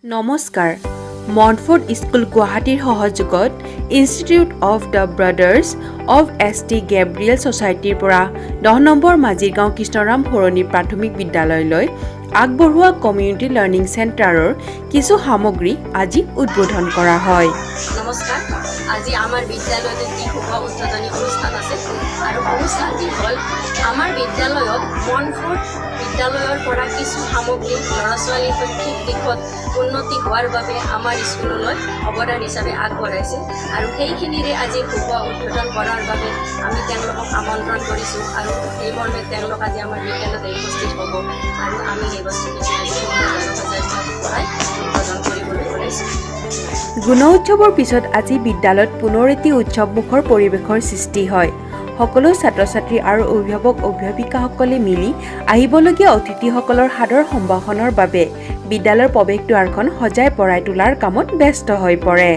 নমস্কাৰ মনফোৰ্ড স্কুল গুৱাহাটীৰ সহযোগত institute of the brothers of ST Gabriel ছ'চাইটিৰ পৰা 10 নম্বৰ মাজিৰগাঁও কৃষ্ণৰাম সৰণী প্ৰাথমিক বিদ্যালয়লৈ আগবঢ়োৱা কমিউনিটি লাৰ্ণিং চেণ্টাৰৰ কিছু সামগ্ৰী আজি উদ্বোধন কৰা হয়। নমস্কাৰ, আজি আমাৰ বিদ্যালয়ত এটি শুভ উদ্বোধনী অনুষ্ঠান আছে আৰু অনুষ্ঠানটি হ'ল আমাৰ বিদ্যালয়ত মনফোৰ্ড বিদ্যালয়ৰ পৰা কিছু সামগ্ৰী ল'ৰা ছোৱালীৰ শৈক্ষিক দিশত উন্নতি হোৱাৰ বাবে আমাৰ স্কুললৈ অৱদান হিচাপে আগবঢ়াইছে আৰু সেইখিনিৰে আজি শুভ উদ্বোধন কৰাৰ বাবে আমি তেওঁলোকক আমন্ত্ৰণ কৰিছোঁ আৰু সেই মৰ্মে তেওঁলোক আজি আমাৰ বিদ্যালয়ত উপস্থিত হ'ব আৰু আমি এই বস্তুখিনি আজি পঢ়াই উদ্বোধন কৰিবলৈ ওলাইছোঁ। গুণ উৎসৱৰ পিছত আজি বিদ্যালয়ত পুনৰ এটি উৎসৱমুখৰ পৰিৱেশৰ সৃষ্টি হয়। সকলো ছাত্ৰ ছাত্ৰী আৰু অভিভাৱক অভিভাৱিকাসকলে মিলি আহিবলগীয়া অতিথিসকলৰ সাদৰ সম্ভাষণৰ বাবে বিদ্যালয়ৰ প্ৰৱেশদ্বাৰখন সজাই পৰাই তোলাৰ কামত ব্যস্ত হৈ পৰে।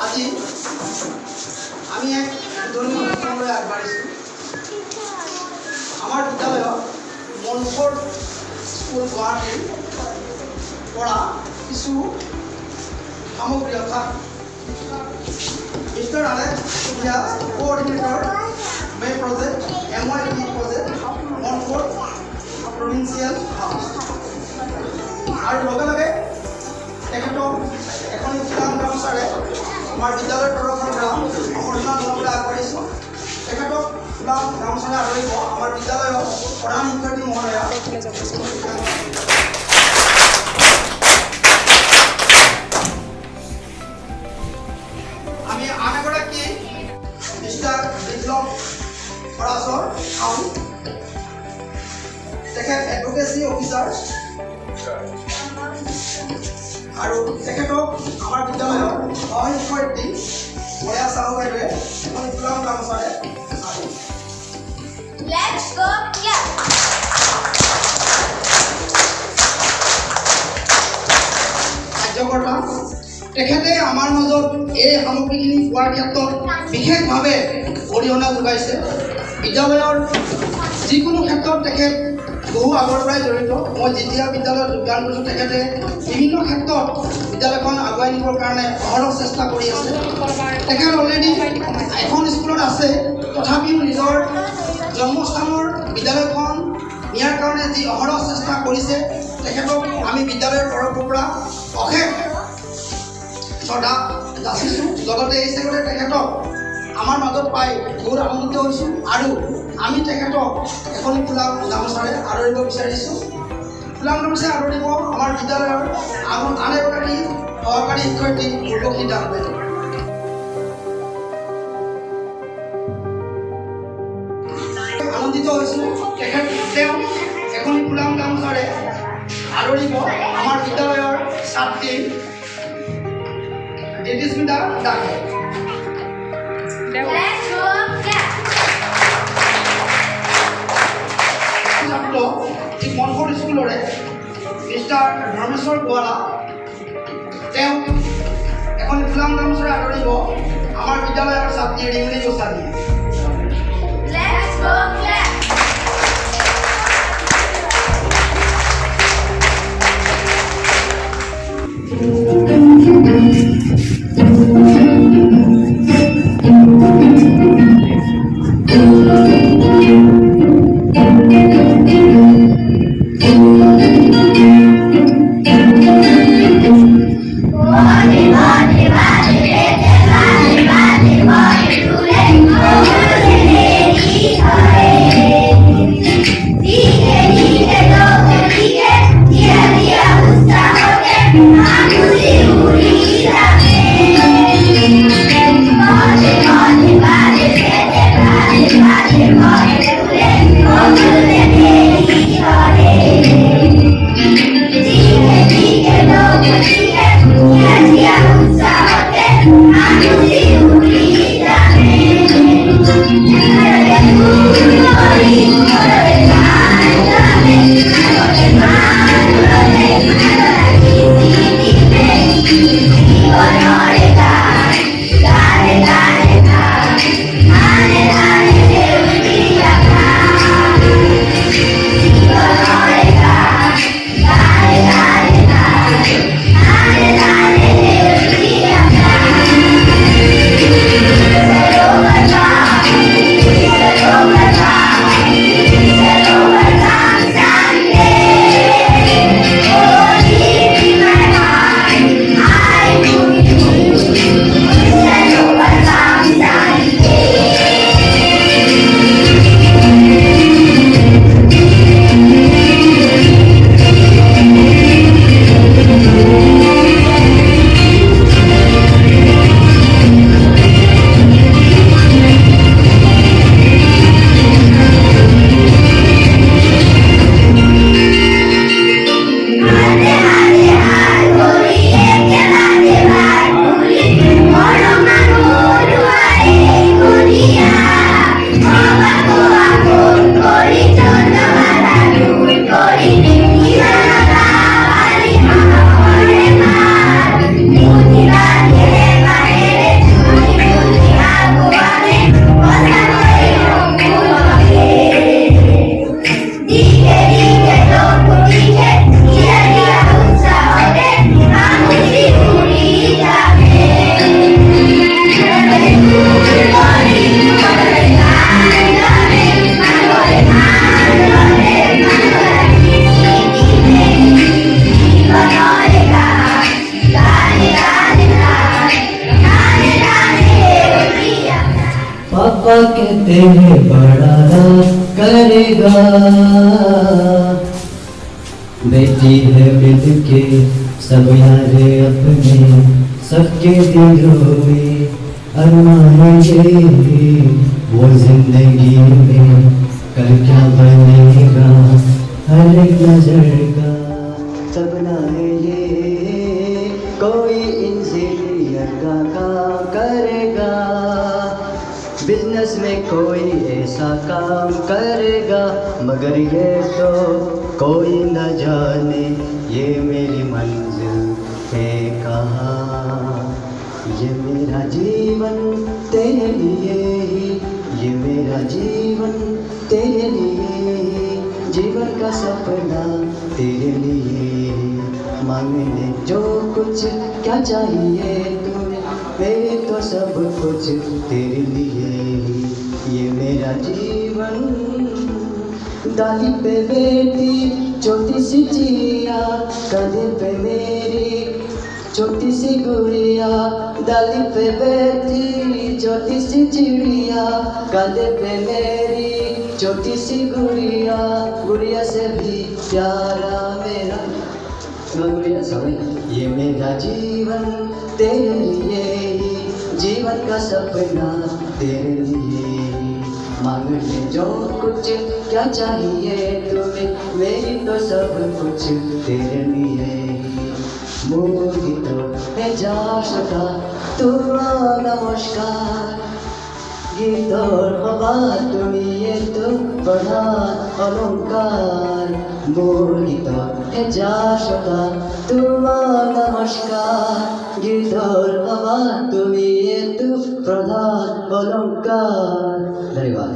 আজি আমি এক উদ্বোধনী অনুষ্ঠানলৈ আগবাঢ়িছোঁ। আমাৰ বিদ্যালয়ত মনফোৰ্ড স্কুল গুৱাহাটীৰ পৰা কিছু সামগ্ৰী অৰ্থাৎ মিষ্টাৰ আলেক্স সুধিয়া কোঅৰ্ডিনেটৰ মে project MYP project Montfort provincial house আৰু লগে লগে তেখেতক এখন ফুলাম গামোচাৰে আমাৰ বিদ্যালয়ৰ তৰফৰ পৰা অৱদান জনাবলৈ আগবাঢ়িছোঁ। তেখেতক ফুলাম গামোচাৰে আদৰিব আমাৰ বিদ্যালয়ৰ প্ৰধান শিক্ষয়িত্ৰী মহোদয়া। আমি আন এগৰাকী মিষ্টাৰ বিপ্লৱ পৰাশৰ খাওঁ, তেখেত এডভকেচি অফিচাৰ আৰু তেখেতক আমাৰ বিদ্যালয়ৰ সহশিক্ষয়িত্ৰী ময়া চাহু বাইদেৱে এখন ফুলাম গামোচাৰে কাৰ্যকৰ্তা তেখেতে আমাৰ মাজত এই সামগ্ৰীখিনি পোৱাৰ ক্ষেত্ৰত বিশেষভাৱে অৰিহণা যোগাইছে। বিদ্যালয়ৰ যিকোনো ক্ষেত্ৰত তেখেত বহু আগৰ পৰাই জড়িত। মই যেতিয়া বিদ্যালয়ত যোগদান কৰিছোঁ তেখেতে বিভিন্ন ক্ষেত্ৰত বিদ্যালয়খন আগুৱাই নিবৰ কাৰণে অহৰহ চেষ্টা কৰি আছে। তেখেত অলৰেডি এখন স্কুলত আছে, তথাপিও নিজৰ জন্মস্থানৰ বিদ্যালয়খন নিয়াৰ কাৰণে যি অহৰহ চেষ্টা কৰিছে তেখেতক আমি বিদ্যালয়ৰ তৰফৰ পৰা অশেষ শ্ৰদ্ধা যাচিছোঁ। লগতে এই চেগতে তেখেতক আমাৰ মাজত পাই বহুত আনন্দিত হৈছোঁ আৰু আমি তেখেতক এখন ফুলাম গামোচাৰে আদৰিব বিচাৰিছোঁ। ফুলাম গামোচাৰে আদৰিব আমাৰ বিদ্যালয়ৰ আন এগৰাকী সহকাৰী শিক্ষয়িত্ৰী উৰ্বশী দাস বাইদেউ। আনন্দিত হৈছোঁ তেওঁ এখন ফুলাম গামোচাৰে আদৰিব আমাৰ বিদ্যালয়ৰ ছাত্ৰী দেৱীস্মিতা দাসে। ছাত্ৰ মনফোৰ্ড স্কুলৰে মিষ্টাৰ ধৰ্মেশ্বৰ গোৱালা, তেওঁ এখন ফুলাম গামোচাৰে আদৰিব আমাৰ বিদ্যালয়ৰ ছাত্ৰী ৰিমলি গোস্বামী। Bye. करेगा बेटी है मिल के सब यारे अपने सबके दिलों में अरमाएंगे वो जिंदगी में कल क्या बनेगा हर एक नजर का सपना है ये कोई इंजीनियर का काम करेगा बिजनेस में कोई ऐसा काम करेगा मगर ये तो कोई न जाने ये मेरी मंजिल है कहाँ ये मेरा जीवन तेरे लिए ही ये मेरा जीवन तेरे लिए ही जीवन का सपना तेरे लिए ही मांगने जो कुछ क्या चाहिए तुम्हें मेरे तो सब कुछ तेरे लिए ही ये मेरा जीवन डाली पे बेटी छोटी सी चिड़िया कंधे पे मेरी छोटी सी गुड़िया डाली पे बैठी छोटी सी चिड़िया कंधे पे मेरी छोटी सी गुड़िया गुड़िया से भी प्यारा मेरा गुड़िया सॉरी ये मेरा जीवन तेरे लिए ही जीवन का सपना तेरे लिए ही मांगने जो कुछ क्या चाहिए तुम्हें मेरी तो सब कुछ तेरे लिए ही मोहित है जाशका तुम्हारा नमस्कार गीतोर हवा তুমি তো প্রধান অলঙ্কার মোহিত হে যাশকা তোমার নমস্কার গীতোর হবা তুমি তো প্রধান অলঙ্কার ধন্যবাদ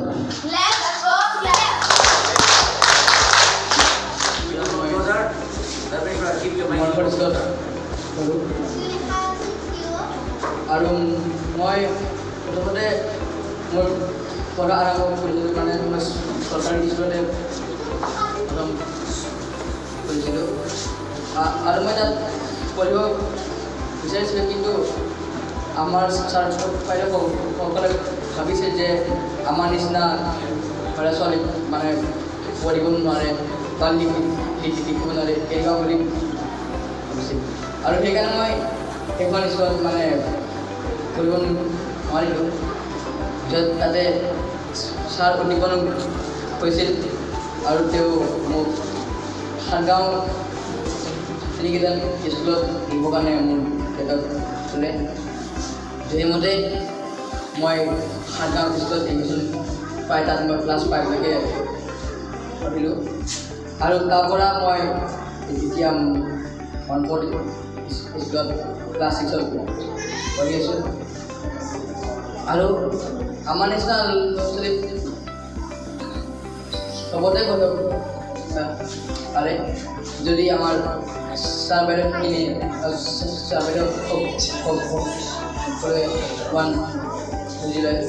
আৰু মই প্ৰথমতে মোৰ পঢ়া আৰম্ভ কৰিছিলোঁ মানে মই চৰকাৰী স্কুলতে প্ৰথম কৰিছিলোঁ আৰু মই তাত পঢ়িব বিচাৰিছিলোঁ কিন্তু আমাৰ ছাৰ বাইদেউসকলে ভাবিছে যে আমাৰ নিচিনা ল'ৰা ছোৱালী মানে পঢ়িব নোৱাৰে বা লিখিব নোৱাৰে এনেকুৱা বুলি ভাবিছিল আৰু সেইকাৰণে মই সেইখন স্কুলত মানে পঢ়িব নোৱাৰিলোঁ য'ত তাতে ছাৰ অধিকৰণ হৈছিল আৰু তেওঁ মোক সাতগাঁও তিনিকেইজন স্কুলত দিবৰ কাৰণে মোৰ এটা চলে সেইমতে মই সাতগাঁও স্কুলত এডমিশ্যন পাই তাত মই ক্লাছ 5লৈকে পঢ়িলোঁ আৰু তাৰ পৰা মই এতিয়া মনফৰ্ড স্কুলত ক্লাছ 6ত পঢ়ি আছোঁ আৰু আমাৰ নিচিনা ল'ৰা ছোৱালী চবতে পঢ়িব পাৰে যদি আমাৰ ছাৰ বাইদেউখিনি ছাৰ বাইদেউসকলে অকণমান বুজি লয়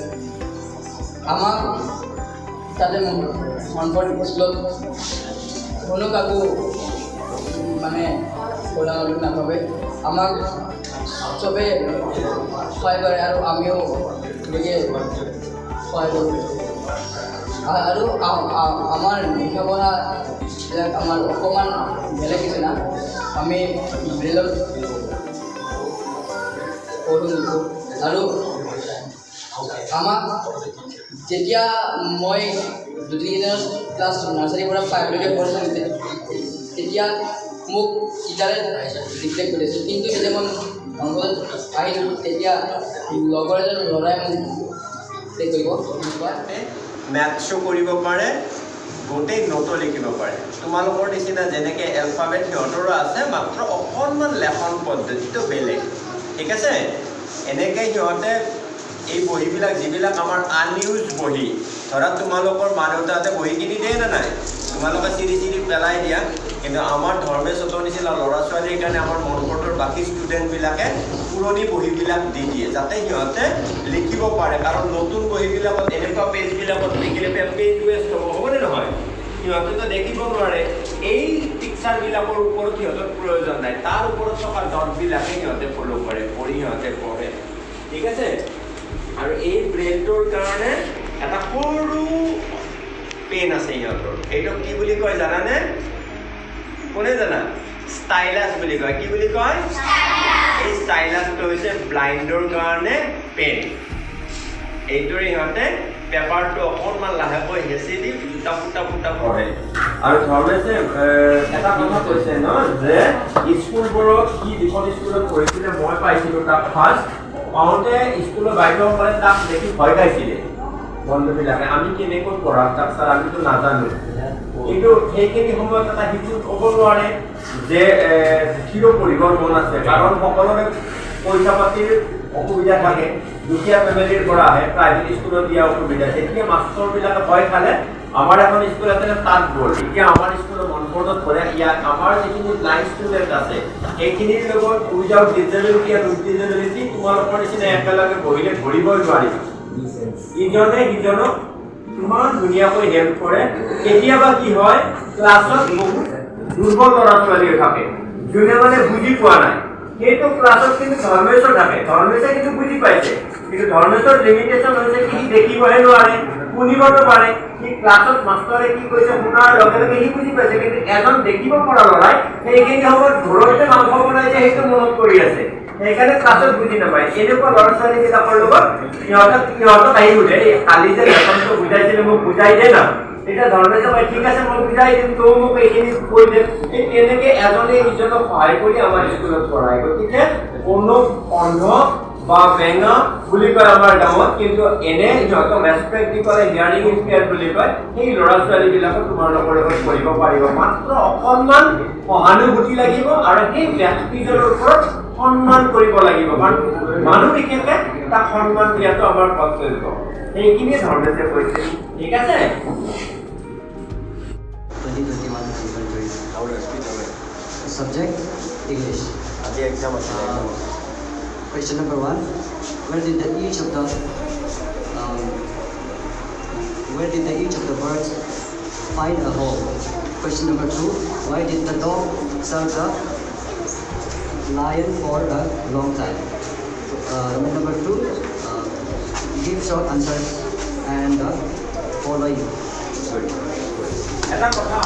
আমাক তাতে মনফৰ্ড স্কুলত কোনো কাকো মানে পঢ়া নাভাবে আমাক চবে সহায় কৰে আৰু আমিও গতিকে সহায় কৰোঁ আৰু আমাৰ লিখা পঢ়াবিলাক আমাৰ অকণমান বেলেগ নিচিনা আমি ব্ৰেইলত পঢ়ো লিখোঁ আৰু আমাক যেতিয়া মই দুদিনৰ ক্লাছ নাৰ্চাৰীৰ পৰা 5লৈকে পঢ়িছিলোঁ তেতিয়া মোক ইটাৰে ৰিফ্লেক্ট কৰিছিল কিন্তু যেতিয়া মই অংকত আহিলোঁ তেতিয়া লগৰ এজন ল'ৰাই মোক ৰিফ্লেক্ট কৰিব মেথছো কৰিব পাৰে গোটেই নোটো লিখিব পাৰে তোমালোকৰ নিচিনা যেনেকৈ এলফাবেট সিহঁতৰো আছে মাত্ৰ অকণমান লেখন পদ্ধতিটো বেলেগ ঠিক আছে এনেকৈ সিহঁতে এই বহীবিলাক যিবিলাক আমাৰ আনইউজ বহী ধৰা তোমালোকৰ মা দেউতাহঁতে বহী কিনি দিয়ে নে নাই তোমালোকে চিৰি পেলাই দিয়া কিন্তু আমাৰ ধৰ্মেশ চতৰ নিচিনা ল'ৰা ছোৱালীৰ কাৰণে আমাৰ মনফৰ্ডৰ বাকী ষ্টুডেণ্টবিলাকে পুৰণি বহীবিলাক দি দিয়ে যাতে সিহঁতে লিখিব পাৰে কাৰণ নতুন বহীবিলাকত এনেকুৱা পেজবিলাকত লিখিলে পেজ ৱেষ্ট হ'বনে নহয় সিহঁতেতো দেখিব নোৱাৰে এই পিকচাৰবিলাকৰ ওপৰত সিহঁতৰ প্ৰয়োজন নাই তাৰ ওপৰত থকা ডটবিলাকে সিহঁতে ফ'ল' কৰে পঢ়ি সিহঁতে পঢ়ে ঠিক আছে আৰু এই ব্ৰেইনটোৰ কাৰণে এটা সৰু পেন আছে সিহঁতৰ। এইটোক কি বুলি কয় জানানে? কোনে জানা? ষ্টাইলাছ বুলি কয়। কি বুলি কয়? এই ষ্টাইলাছটো হৈছে ব্লাইণ্ডৰ কাৰণে পেন। এইটোৰে সিহঁতে পেপাৰটো অকণমান লাহেকৈ হেঁচি দি ফুটা ফুটা ফুটা কৰে। আৰু ধৰ্মেশে এটা কথা কৈছে ন যে স্কুলবোৰত কি যিখন স্কুলত পঢ়িছিলে মই পাইছিলোঁ তাক ফাৰ্ষ্ট পাওঁতে স্কুলৰ বাইদেউসকলে তাক দেখি ভয় খাইছিলে বন্ধুবিলাকে। আমি কেনেকৈ পঢ়াম তাক ছাৰ, আমিতো নাজানো। কিন্তু সেইখিনি সময়ত এটা শিশুক ক'ব নোৱাৰে যে থিৰ পঢ়িবৰ মন আছে, কাৰণ সকলোৰে পইচা পাতিৰ অসুবিধা থাকে। দুখীয়া ফেমিলিৰ পৰা আহে, প্ৰাইভেট স্কুলত দিয়া অসুবিধা। তেতিয়া মাষ্টৰবিলাকে ভয় খালে। আমাৰ এখন স্কুল আছে তাত গ'ল, এতিয়া আমাৰ স্কুলৰ মনফৰ্ডত পঢ়ে। ইয়াত আমাৰ যিখিনি ব্লাইণ্ড ষ্টুডেণ্ট আছে সেইখিনিৰ লগত উইদাউট ডিজেবিলিটি আৰু উইথ ডিজেবিলিটি তোমালোকৰ নিচিনা একেলগে বহিলে ধৰিবই নোৱাৰিব। ইজনে সিজনক ইমান ধুনীয়াকৈ হেল্প কৰে। কেতিয়াবা কি হয়, ক্লাছত বহুত দুৰ্বল ল'ৰা ছোৱালীও থাকে যোনে মানে বুজি পোৱা নাই। সেইটো ক্লাছত কিন্তু ধৰ্মেশ্বৰ থাকে। ধৰ্মেশে কিন্তু বুজি পাইছে, কিন্তু ধৰ্মেশ্বৰ লিমিটেশ্যন হৈছে কি সি দেখিবহে নোৱাৰে, শুনিবতো পাৰে। সি ক্লাছত মাষ্টৰে কি কৈছে শুনাৰ লগে লগে সি বুজি পাইছে, কিন্তু এজন দেখিব পৰা ল'ৰাই সেইখিনি সময়ত ঘৰতে মাংস বনাইছে সেইটো মনত কৰি আছে, সেইকাৰণে ক্লাছত বুজি নাপায়। এনেকুৱা ল'ৰা ছোৱালীবিলাকৰ লগত সিহঁতক আহি সোধে, কালি যে লেচনটো বুজাইছিলে মোক বুজাই দে না। তেতিয়া ধৰ্মেশে কয় ঠিক আছে মই বুজাই দিম, তই মোক এইখিনি কৈ দে। এই তেনেকে এজনে ইজনক সহায় কৰি আমাৰ স্কুলত পঢ়ায়। গতিকে কোনো অন্ধ বা বেঙা বুলি কয় আমাৰ গাঁৱত, কিন্তু এনে সিহঁতক ৰেচপেক্ট দি পেলাই হিয়াৰিং ইম্পেয়াৰ্ড বুলি কয়। সেই ল'ৰা ছোৱালীবিলাকক তোমালোকৰ লগত পঢ়িব পাৰিব, মাত্ৰ অকণমান সহানুভূতি লাগিব আৰু সেই ব্যক্তিজনৰ ওপৰত সন্মান কৰিব লাগিব, কাৰণ মানুহ বিশেষকে তাক সন্মান দিয়াটো আমাৰ কৰ্তব্য। সেইখিনিয়ে ধৰ্মেশে কৈছে। ঠিক আছে? 2021 February. Subject English. আজি এক্সাম আছে। Question number 1. Where did each of the birds find a hole? Question number 2. Why did the dog serve the lion for a long time? Number 2. Give short answers and follow you. এটা কথা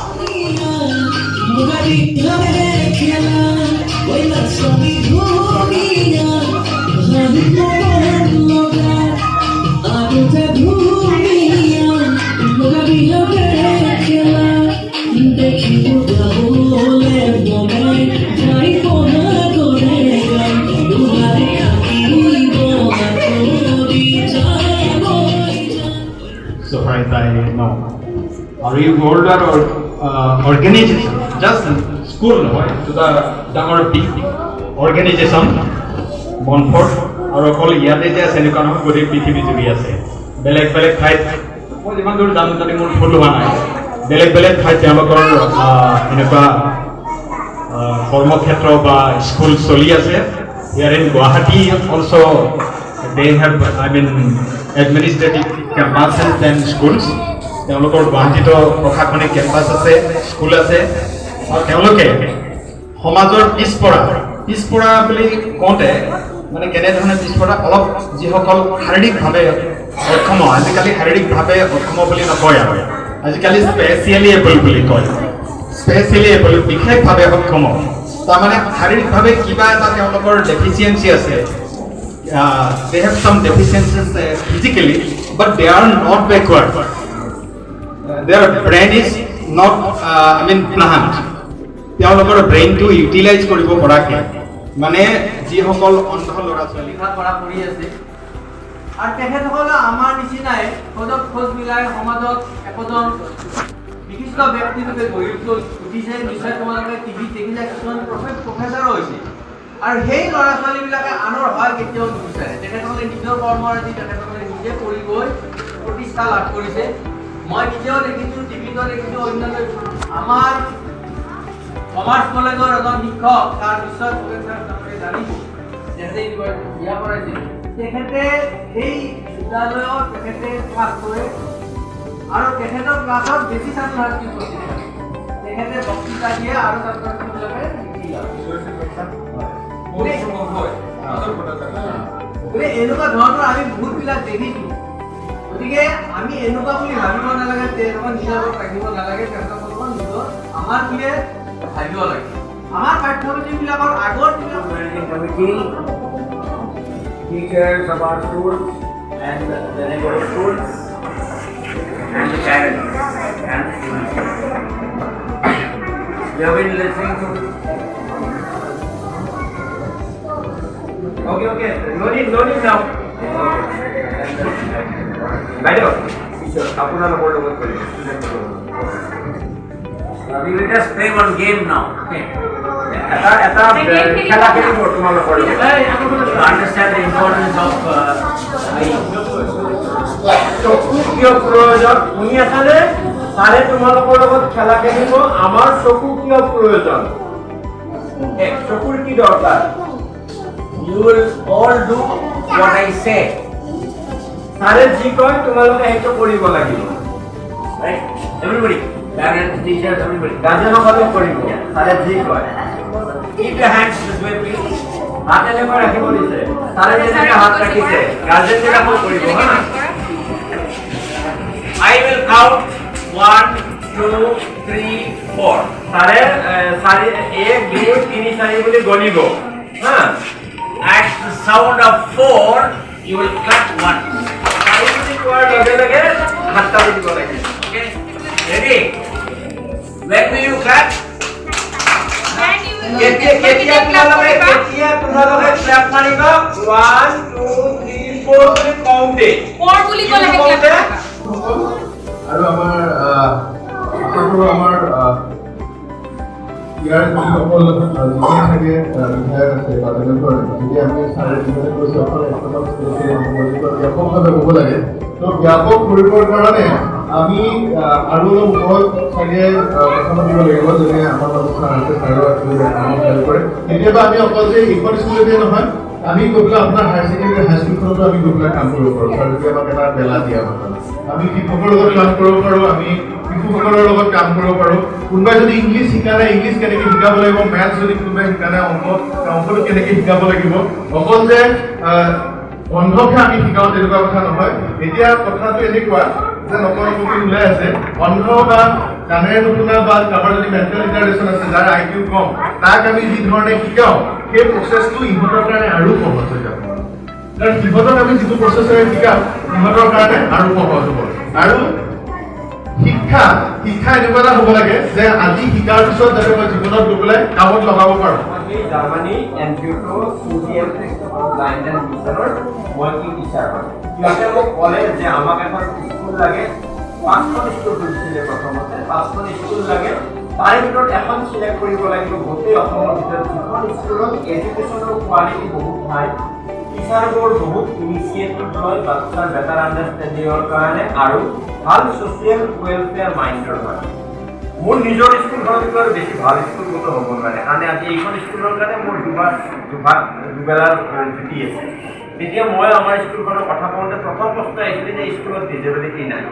So far as I know, are you older or organization? Just school, right? To the big organization, Montfort, or all ইয়াতে যে আছে এনেকুৱা নহয় গোটেই পৃথিৱী জুৰি আছে। বেলেগ বেলেগ ঠাইত মই যিমান দূৰ জানো যদি মোৰ ভুল হোৱা নাই, বেলেগ বেলেগ ঠাইত তেওঁলোকৰ এনেকুৱা কৰ্মক্ষেত্ৰ বা স্কুল চলি আছে। Here in Guwahati also they have, administrative campuses and schools. তেওঁলোকৰ গুৱাহাটীতো প্ৰশাসনিক কেম্পাছ আছে, স্কুল আছে। আৰু তেওঁলোকে সমাজৰ পিছপৰা বুলি কওঁতে মানে কেনেধৰণে পিছপৰা, অলপ যিসকল শাৰীৰিকভাৱে অক্ষম, আজিকালি শাৰীৰিকভাৱে অক্ষম বুলি নকয়, আৰু আজিকালি স্পেচিয়েলি এবল বুলি কয়। স্পেচিয়েলি এবল বিশেষভাৱে অক্ষম, তাৰমানে শাৰীৰিকভাৱে কিবা এটা তেওঁলোকৰ ডেফিচিয়েঞ্চি আছে। They have some deficiencies physically, but they are not backward. Their brain is not, plant. তেওঁলোকৰ ব্ৰেইনটো ইউটিলাইজ কৰিব পৰাকে, মানে যিসকল অন্ধ ল'ৰা ছোৱালী কৰা কৰি আছে। আৰু তেখেতসকলে আমাৰ নিচিনাই খোজত খোজ মিলাই সমাজত একোজন বিশিষ্ট ব্যক্তিৰূপে গঢ়ি উঠিছে। নিশ্চয় তোমালোকে টিভিত দেখিলে কিছুমান প্ৰফেচাৰো হৈছে। আৰু সেই ল'ৰা ছোৱালীবিলাকে আনৰ সহায় কেতিয়াও নিবিচাৰে। তেখেতসকলে নিজৰ কৰ্মৰাজি তেখেতসকলে নিজে কৰি গৈ প্ৰতিষ্ঠা লাভ কৰিছে। মই নিজেও দেখিছোঁ, টিভিতো দেখিছোঁ। অন্যান্য আমাৰ কমাৰ্চ কলেজৰ এজন শিক্ষক, তাৰ নিশ্চয় প্ৰফেচাৰ জানিছোঁ, তেখেতে বিয়া কৰাইছিল। তেখেতে সেই বিদ্যালয়ত তেখেতে ক্লাছ কৰে আৰু তেখেতৰ ক্লাছত বেছি ছাত্ৰ ছাত্ৰী উপস্থিত থাকে। তেখেতে বক্তৃতা দিয়ে আৰু ছাত্ৰ ছাত্ৰীবিলাকে লিখি লয়। এনেকুৱা ধৰণৰ আমি বহুতবিলাক দেখিছোঁ। গতিকে আমি এনেকুৱা বুলি ভাবিব নালাগে তেওঁলোকৰ নিজৰ ৰাখিব নালাগে তেওঁলোকৰ নিজৰ আমাৰ বুলিয়ে ভাবিব লাগে আমাৰ পাঠ্যপুথিবিলাকৰ আগৰ teachers of our schools and the neighborhood schools and the parents and the students. We have been listening to. Okay. No need now. Madam, we will just play one game now. Okay. Understand the importance of কিয় প্ৰয়োজন শুনি আছানে ছাৰে তোমালোকৰ লগত খেলা খেলিব আমাৰ চকু কিয় প্ৰয়োজন চকুৰ কি দৰকাৰ you will all do what I say. ছাৰে যি কয় তোমালোকে সেইটো কৰিব লাগিব Right? Everybody. Parents, teachers, everybody. গাৰ্জেনসকলে কৰিব ছাৰে যি কয় Keep your hands this way, please. হাত এনেকৈ ৰাখিব দিছে ছাৰে যেনেকৈ হাত ৰাখিছে গাৰ্জেন বিলাকো কৰিব হা I will count 1, 2, 3, 4. ছাৰে 1 2 3 4 বুলি গণিব হা At the sound of 4, you will clap 1. চাৰি বুলি কোৱাৰ লগে লগে হাত তালি দিব লাগে Okay? Ready? When will you clap? কেতিয়া তোমালোকে ক্লাপ মাৰিব 1 2 3 4 বুলি কওঁতে আৰু আমাৰ ইয়াৰ যিসকল থাকে বিধায়ক আছে বা তেনেকুৱা যদি আমি চাৰে যিমানে কৈছোঁ অকল ব্যাপকভাৱে হ'ব লাগে তো ব্যাপক কৰিবৰ কাৰণে আমি আৰু অলপ ওপৰত চাগে কথা দিব লাগিব যেনে আমাৰ লগত ছাৰ আছে ছাৰেও আমাক হেল্প কৰে কেতিয়াবা আমি অকল যে এইখন স্কুলতে নহয় আমি গৈ পেলাই আপোনাৰ হায়াৰ ছেকেণ্ডেৰী হাইস্কুলখনতো আমি গৈ পেলাই কাম কৰিব পাৰোঁ ছাৰ যদি আমাক এটা বেলা দিয়ে আমাৰ আমি শিক্ষকৰ লগত কাম কৰিব পাৰোঁ আমি শিশুসকলৰ লগত কাম কৰিব পাৰোঁ কোনোবাই যদি ইংলিছ শিকা নাই ইংলিছ কেনেকৈ শিকাব লাগিব মেথছ যদি কোনোবাই শিকা নাই অংকটো কেনেকৈ শিকাব লাগিব অকল যে অন্ধকে আমি শিকাওঁ তেনেকুৱা কথা নহয় এতিয়া কথাটো এনেকুৱা যে নকৰমুখী ওলাই আছে অন্ধ বা কাণেৰে নুশুনা বা কাৰোবাৰ যদি মেণ্টেল ৰিটাৰ্ডেশ্যন আছে যাৰ IQ কম তাক আমি যি ধৰণে শিকাওঁ সেই প্ৰচেছটো ইহঁতৰ কাৰণে আৰু সহজ হৈ যাব কাৰণ সিহঁতক আমি যিটো প্ৰচেছেৰে শিকাম সিহঁতৰ কাৰণে আৰু সহজ হ'ব আৰু শিক্ষা এনেকুৱা এটা হ'ব লাগে যে আজি শিকাৰ পিছত যাতে মই জীৱনত গৈ পেলাই কামত লগাব পাৰোঁ জাৰ্মানী NGO-টো ব্লাইণ্ড এণ্ড ভিজনৰ মই কি টিচাৰ হয় সিহঁতে মোক ক'লে যে আমাক এখন স্কুল লাগে 5খন স্কুল খুলিছিলে প্ৰথমতে 5খন স্কুল লাগে তাৰে ভিতৰত এখন চিলেক্ট কৰিব লাগিব গোটেই অসমৰ ভিতৰত যিখন স্কুলত এডুকেশ্যনৰ কোৱালিটি বহুত হাই টিচাৰবোৰ বহুত ইনিচিয়েটিভ লয় বাচ্চাৰ বেটাৰ আণ্ডাৰষ্টেণ্ডিঙৰ কাৰণে আৰু ভাল ছ'চিয়েল ৱেলফেয়াৰ মাইণ্ডৰ হয় মোৰ নিজৰ স্কুলখনৰ ভিতৰত বেছি ভাল স্কুল কোনো হ'ব নোৱাৰে কাৰণে আজি এইখন স্কুলৰ কাৰণে মোৰ দুবেলাৰ ছুটি আছে তেতিয়া মই আমাৰ স্কুলখনৰ কথা কওঁতে প্ৰথম প্ৰশ্ন আহিছিলে যে স্কুলত ডিজেবিলিটি নাই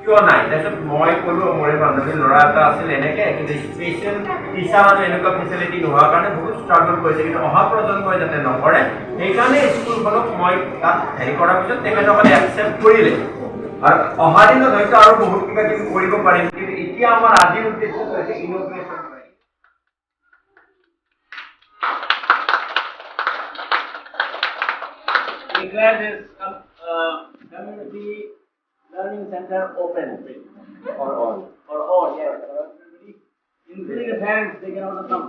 কিয় নাই তাৰপিছত মই ক'লোঁ মোৰ বান্ধৱীৰ ল'ৰা এটা আছিল এনেকৈ কিন্তু স্পেচিয়েল টিচাৰ আৰু এনেকুৱা ফেচিলিটি নোহোৱাৰ কাৰণে বহুত ষ্ট্ৰাগল কৰিছে কিন্তু অহা প্ৰজন্মই যাতে নকৰে সেইকাৰণে স্কুলখনক মই তাত হেৰি কৰাৰ পিছত তেখেতসকলে একচেপ্ট কৰিলে আৰু অহা দিনত হয়তো আৰু বহুত কিবা কিবি কৰিব পাৰিম কিন্তু এতিয়া আমাৰ আজিৰ উদ্দেশ্যটো হৈছে innovation Declare this community learning center open for all. For all, yes. Including the parents, they can also come.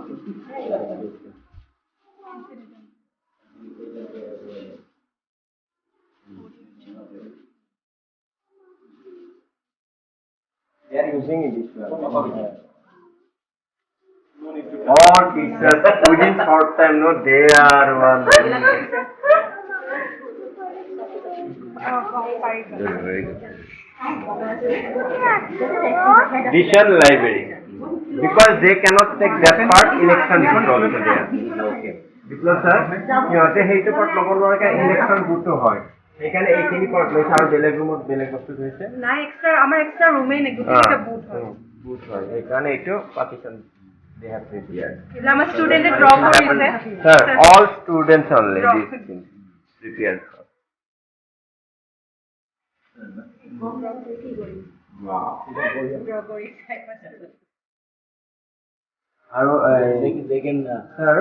They are using English. All teachers within short time, no, they are one. Very good. Vision library. Because they cannot take that part, election vote also there. Okay. Because sir, সিহঁতে সেইটো part ল'ব নোৱাৰে election vote হয়। সেইকাৰণে এইখিনি part লৈছে আৰু বেলেগ ৰুমত বেলেগ বস্তু থৈছে। নাই আমাৰ এক্সট্ৰা ৰুমে নাই গোটেইটা বুট হয়। বুট হয়। সেইকাৰণে এইটো partition they have prepared. আমাৰ ষ্টুডেন্টে ড্ৰ কৰিছে। Sir, all students only this prepared. আৰু স্যাৰ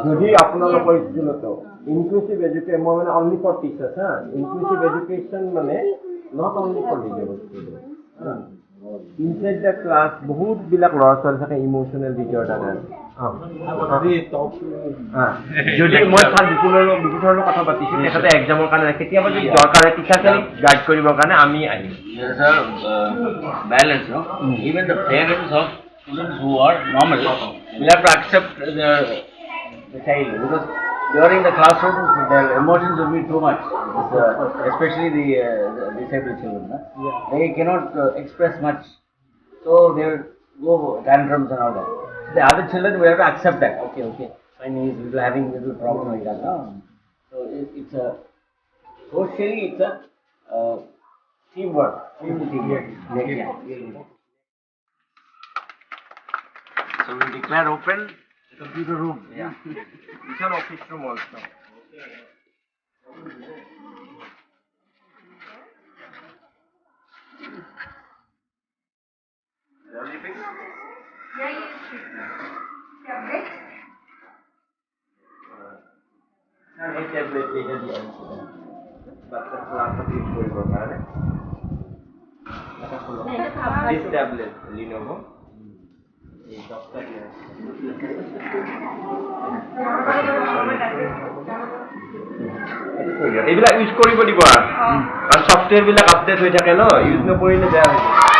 যদি আপোনালোকৰ স্কুলতো ইনক্লুচিভ এডুকেশ্যন মই মানে অনলি ফৰ টিচাৰ্ছ হা ইনক্লুচিভ এডুকেশ্যন মানে not only for disable student inside the class বহুতবিলাক ল'ৰা ছোৱালী থাকে ইম'চনেল ডিজৰ্ডাৰ যদি মই ছাৰ বিপুলৰ কথা পাতিছোঁ তেখেতে এক্সামৰ কাৰণে কেতিয়াবা যদি দৰকাৰ হয় টিচাৰখিনিক গাইড কৰিবৰ কাৰণে আমি আহিম balance, no? Even the parents of students who are normal will have to accept the child because during the classroom their emotions will be too much, especially the disabled children. They cannot express much, so they will go tantrums and all that. The other children will have to accept that. Okay, fine, he is having a little problem like that. No? So it's a socially it's a teamwork. So we declare open the computer room. It's an office room also. এই tablet এটা দিয়ে বাচ্চা ক্লাসত use কৰিবৰ কাৰণে দিছ tablet Lenovo এই দহটা দিয়ে এইবিলাক ইউজ কৰিব দিব আৰু ছফ্টৱেৰবিলাক আপডেট হৈ থাকে ন ইউজ নকৰিলে বেয়া হৈ যায়